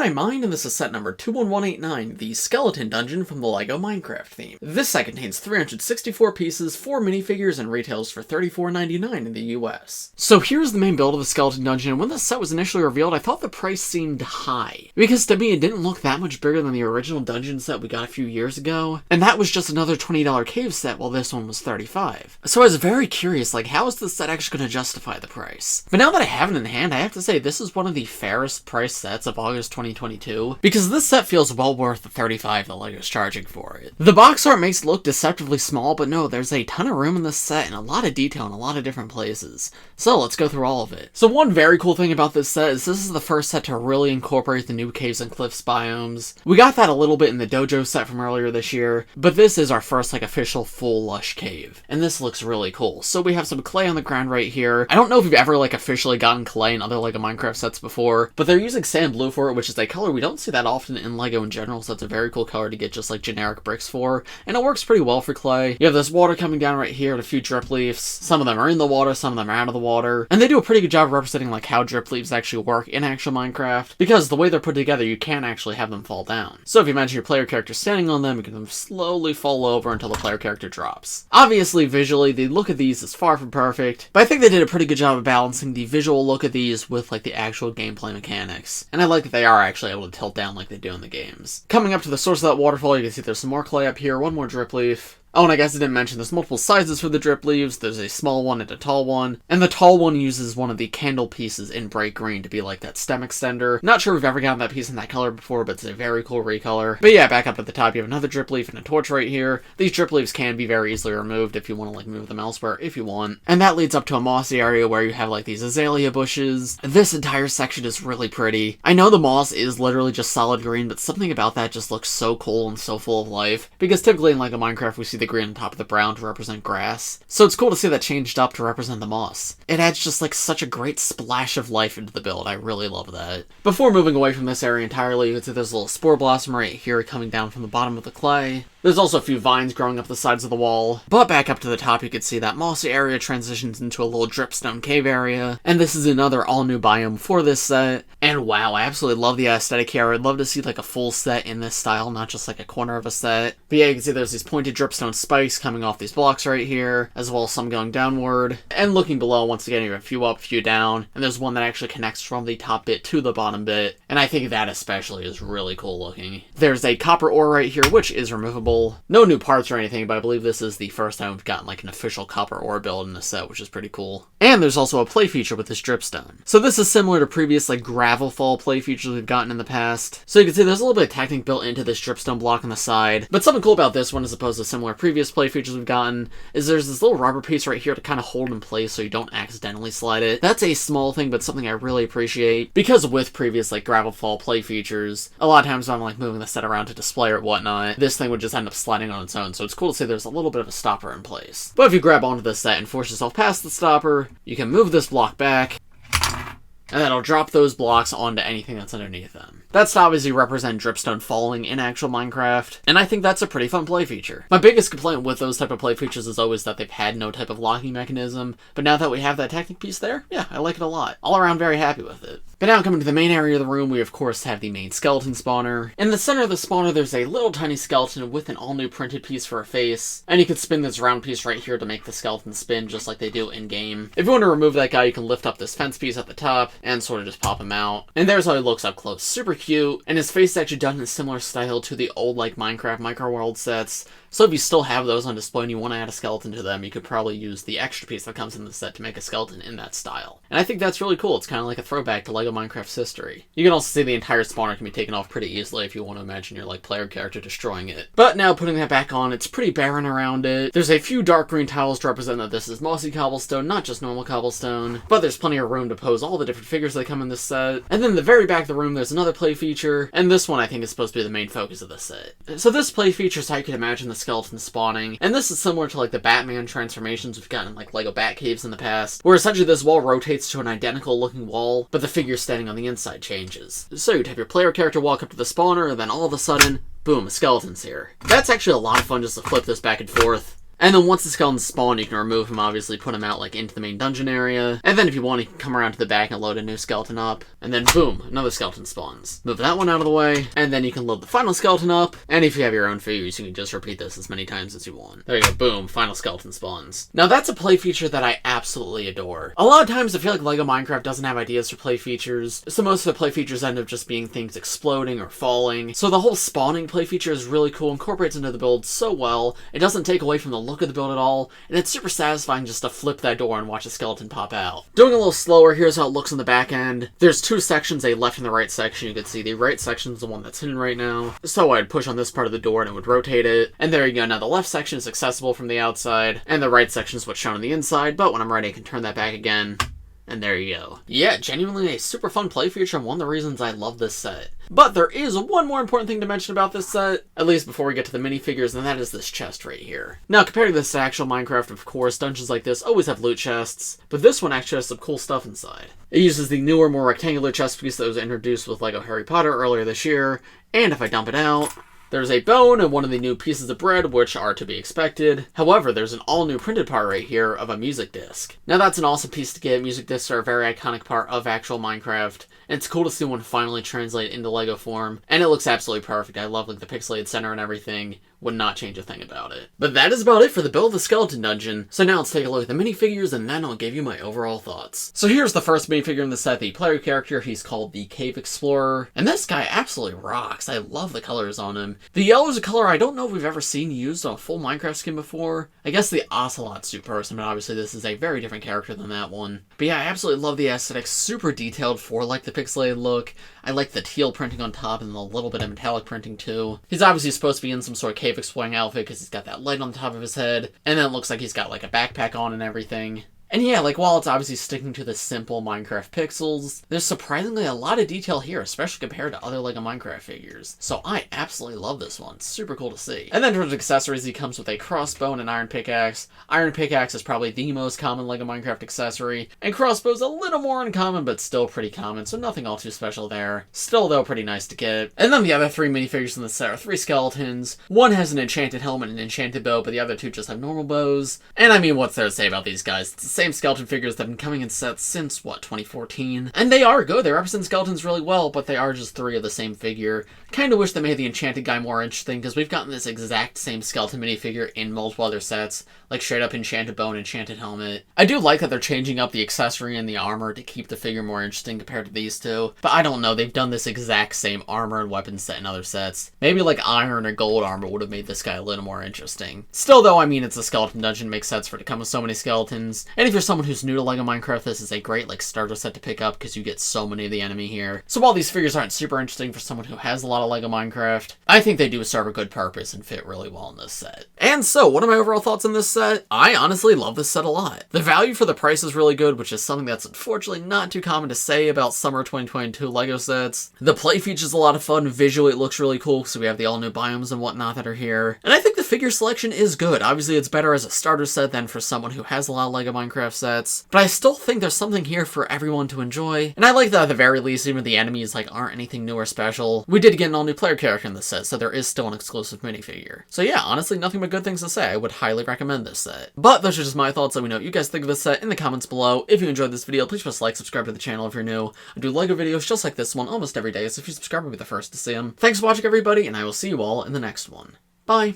HiveMind, and this is set number 21189, the Skeleton Dungeon from the LEGO Minecraft theme. This set contains 364 pieces, 4 minifigures, and retails for $34.99 in the US. So here's the main build of the Skeleton Dungeon, and when this set was initially revealed, I thought the price seemed high. Because to me, it didn't look that much bigger than the original dungeon set we got a few years ago, and that was just another $20 cave set, while this one was $35. So I was very curious, like, how is this set actually going to justify the price? But now that I have it in hand, I have to say this is one of the fairest price sets of August 2022, because this set feels well worth the $35 that LEGO's charging for it. The box art makes it look deceptively small, but no, there's a ton of room in this set and a lot of detail in a lot of different places. So let's go through all of it. So one very cool thing about this set is this is the first set to really incorporate the new caves and cliffs biomes. We got that a little bit in the dojo set from earlier this year, but this is our first official full lush cave, and this looks really cool. So we have some clay on the ground right here. I don't know if you've ever officially gotten clay in other LEGO Minecraft sets before, but they're using sand blue for it, which is a color we don't see that often in LEGO in general, so that's a very cool color to get just generic bricks for, and it works pretty well for clay. You have this water coming down right here and a few drip leaves. Some of them are in the water, some of them are out of the water, and they do a pretty good job representing how drip leaves actually work in actual Minecraft, because the way they're put together, you can actually have them fall down. So if you imagine your player character standing on them, you can slowly fall over until the player character drops. Obviously, visually, the look of these is far from perfect, but I think they did a pretty good job of balancing the visual look of these with the actual gameplay mechanics, and I like that they are actually able to tilt down like they do in the games. Coming up to the source of that waterfall, you can see there's some more clay up here, one more drip leaf. Oh, and I guess I didn't mention there's multiple sizes for the drip leaves. There's a small one and a tall one, and the tall one uses one of the candle pieces in bright green to be that stem extender. Not sure we've ever gotten that piece in that color before, but it's a very cool recolor. But yeah, back up at the top, you have another drip leaf and a torch right here. These drip leaves can be very easily removed if you want to move them elsewhere if you want. And that leads up to a mossy area where you have these azalea bushes. This entire section is really pretty. I know the moss is literally just solid green, but something about that just looks so cool and so full of life. Because typically in LEGO Minecraft, we see the green on top of the brown to represent grass. So it's cool to see that changed up to represent the moss. It adds just such a great splash of life into the build. I really love that. Before moving away from this area entirely, you can see there's a little spore blossom right here coming down from the bottom of the clay. There's also a few vines growing up the sides of the wall, but back up to the top you can see that mossy area transitions into a little Dripstone Cave area, and this is another all-new biome for this set. And wow, I absolutely love the aesthetic here. I'd love to see a full set in this style, not just a corner of a set. But yeah, you can see there's these pointed dripstone spikes coming off these blocks right here, as well as some going downward. And looking below, once again, you have a few up, a few down, and there's one that actually connects from the top bit to the bottom bit, and I think that especially is really cool looking. There's a copper ore right here, which is removable. No new parts or anything, but I believe this is the first time we've gotten an official copper ore build in the set, which is pretty cool. And there's also a play feature with this dripstone. So this is similar to previous gravel fall play features we've gotten in the past. So you can see there's a little bit of technique built into this dripstone block on the side, but something cool about this one as opposed to similar previous play features we've gotten is there's this little rubber piece right here to kind of hold in place so you don't accidentally slide it. That's a small thing, but something I really appreciate, because with previous gravel fall play features, a lot of times when I'm moving the set around to display or whatnot, this thing would just end up sliding on its own, so it's cool to see there's a little bit of a stopper in place. But if you grab onto this set and force yourself past the stopper, you can move this block back, and that'll drop those blocks onto anything that's underneath them. That's to obviously represent dripstone falling in actual Minecraft, and I think that's a pretty fun play feature. My biggest complaint with those type of play features is always that they've had no type of locking mechanism, but now that we have that technic piece there, yeah, I like it a lot. All around very happy with it. But now coming to the main area of the room, we of course have the main skeleton spawner. In the center of the spawner, there's a little tiny skeleton with an all-new printed piece for a face, and you can spin this round piece right here to make the skeleton spin just like they do in-game. If you want to remove that guy, you can lift up this fence piece at the top and sort of just pop him out. And there's how he looks up close. Super cute, and his face is actually done in a similar style to the old Minecraft Micro World sets. So if you still have those on display and you want to add a skeleton to them, you could probably use the extra piece that comes in the set to make a skeleton in that style. And I think that's really cool. It's kind of like a throwback to LEGO Minecraft's history. You can also see the entire spawner can be taken off pretty easily if you want to imagine your player character destroying it. But now putting that back on, it's pretty barren around it. There's a few dark green tiles to represent that this is mossy cobblestone, not just normal cobblestone. But there's plenty of room to pose all the different figures that come in this set. And then in the very back of the room, there's another play feature, and this one I think is supposed to be the main focus of the set. So this play feature is how you can imagine the skeleton spawning. And this is similar to the Batman transformations we've gotten in LEGO Bat Caves in the past, where essentially this wall rotates to an identical looking wall, but the figure standing on the inside changes. So you'd have your player character walk up to the spawner, and then all of a sudden, boom, a skeleton's here. That's actually a lot of fun just to flip this back and forth. And then once the skeletons spawn, you can remove him, obviously put him out like into the main dungeon area. And then if you want, you can come around to the back and load a new skeleton up. And then boom, another skeleton spawns. Move that one out of the way, and then you can load the final skeleton up. And if you have your own figures, you can just repeat this as many times as you want. There you go, boom, final skeleton spawns. Now that's a play feature that I absolutely adore. A lot of times I feel like LEGO Minecraft doesn't have ideas for play features, so most of the play features end up just being things exploding or falling. So the whole spawning play feature is really cool, incorporates into the build so well. It doesn't take away from the look of the build at all, and it's super satisfying just to flip that door and watch a skeleton pop out. Doing a little slower, here's how it looks on the back end. There's two sections, a left and the right section. You can see the right section is the one that's hidden right now. So I'd push on this part of the door and it would rotate it. And there you go, now the left section is accessible from the outside, and the right section is what's shown on the inside, but when I'm ready I can turn that back again. And there you go. Yeah, genuinely a super fun play feature and one of the reasons I love this set. But there is one more important thing to mention about this set, at least before we get to the minifigures, and that is this chest right here. Now, compared to this to actual Minecraft, of course, dungeons like this always have loot chests, but this one actually has some cool stuff inside. It uses the newer, more rectangular chest piece that was introduced with LEGO Harry Potter earlier this year, and if I dump it out, there's a bone and one of the new pieces of bread, which are to be expected. However, there's an all-new printed part right here of a music disc. Now that's an awesome piece to get. Music discs are a very iconic part of actual Minecraft, and it's cool to see one finally translate into LEGO form, and it looks absolutely perfect. I love like the pixelated center and everything. Would not change a thing about it. But that is about it for the build of the skeleton dungeon. So now let's take a look at the minifigures and then I'll give you my overall thoughts. So here's the first minifigure in the set, the player character. He's called the Cave Explorer. And this guy absolutely rocks. I love the colors on him. The yellow is a color I don't know if we've ever seen used on a full Minecraft skin before. I guess the Ocelot suit person, but obviously this is a very different character than that one. But yeah, I absolutely love the aesthetic. Super detailed for like the pixelated look. I like the teal printing on top and a little bit of metallic printing too. He's obviously supposed to be in some sort of cave exploring outfit because he's got that light on the top of his head, and then it looks like he's got like a backpack on and everything. And yeah, like while it's obviously sticking to the simple Minecraft pixels, there's surprisingly a lot of detail here, especially compared to other LEGO Minecraft figures. So I absolutely love this one. It's super cool to see. And then in terms of accessories, he comes with a crossbow and an iron pickaxe. Iron pickaxe is probably the most common LEGO Minecraft accessory, and crossbow's a little more uncommon, but still pretty common, so nothing all too special there. Still though, pretty nice to get. And then the other three minifigures in the set are three skeletons. One has an enchanted helmet and an enchanted bow, but the other two just have normal bows. And I mean, what's there to say about these guys? It's the same skeleton figures that have been coming in sets since, what, 2014? And they are good. They represent skeletons really well, but they are just three of the same figure. Kinda wish they made the enchanted guy more interesting, because we've gotten this exact same skeleton minifigure in multiple other sets, like straight up enchanted bow and enchanted helmet. I do like that they're changing up the accessory and the armor to keep the figure more interesting compared to these two, but I don't know, they've done this exact same armor and weapon set in other sets. Maybe like iron or gold armor would have made this guy a little more interesting. Still though, I mean, it's a skeleton dungeon, makes sense for it to come with so many skeletons, and if you're someone who's new to LEGO Minecraft, this is a great like starter set to pick up because you get so many of the enemy here. So while these figures aren't super interesting for someone who has a lot of LEGO Minecraft, I think they do serve a good purpose and fit really well in this set. And so, what are my overall thoughts on this set? I honestly love this set a lot. The value for the price is really good, which is something that's unfortunately not too common to say about summer 2022 LEGO sets. The play feature's a lot of fun. Visually, it looks really cool, so we have the all-new biomes and whatnot that are here. And I think the figure selection is good. Obviously, it's better as a starter set than for someone who has a lot of LEGO Minecraft sets, but I still think there's something here for everyone to enjoy. And I like that at the very least, even if the enemies like aren't anything new or special, we did get an all-new player character in the set, so there is still an exclusive minifigure. So yeah, honestly, nothing but good things to say. I would highly recommend this set. But those are just my thoughts. Let me know what you guys think of this set in the comments below. If you enjoyed this video, please press like, subscribe to the channel if you're new. I do LEGO videos just like this one almost every day, so if you subscribe, you'll be the first to see them. Thanks for watching, everybody, and I will see you all in the next one. Bye!